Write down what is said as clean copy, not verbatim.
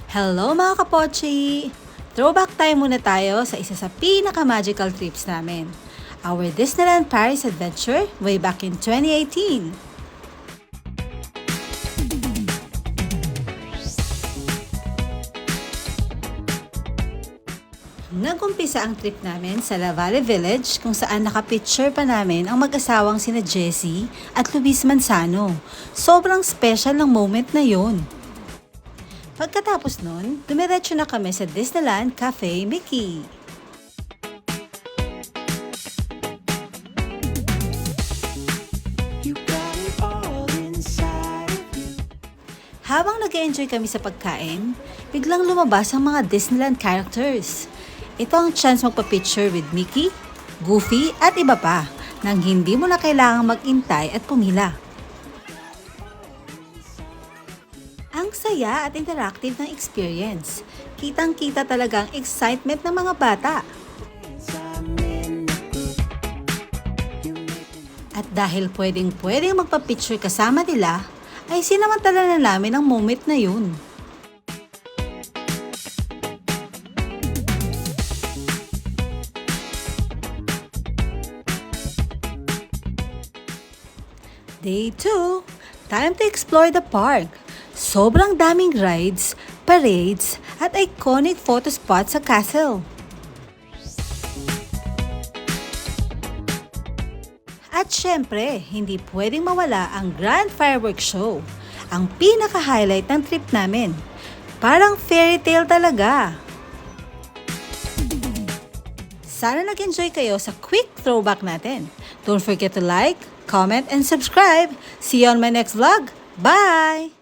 Hello mga kapochi! Throwback time muna tayo sa isa sa pinaka-magical trips namin. Our Disneyland Paris adventure way back in 2018. Nag-umpisa ang trip namin sa La Valle Village kung saan nakapicture pa namin ang mag-asawang sina Jessie at Luis Manzano. Sobrang special ng moment na yon. Pagkatapos nun, dumiretso na kami sa Disneyland Cafe Mickey. Habang nag-enjoy kami sa pagkain, biglang lumabas ang mga Disneyland characters. Ito ang chance magpa-picture with Mickey, Goofy at iba pa nang hindi mo na kailangang mag-intay at pumila. Ang saya at interactive ng experience. Kitang-kita talaga ang excitement ng mga bata. At dahil pwedeng magpa-picture kasama nila, ay sinamantala na namin ang moment na yun. Day 2, time to explore the park. Sobrang daming rides, parades, at iconic photo spots sa castle. At syempre, hindi pwedeng mawala ang Grand Fireworks Show, ang pinaka-highlight ng trip namin. Parang fairy tale talaga. Sana nag-enjoy kayo sa quick throwback natin. Don't forget to like, comment, and subscribe. See you on my next vlog. Bye!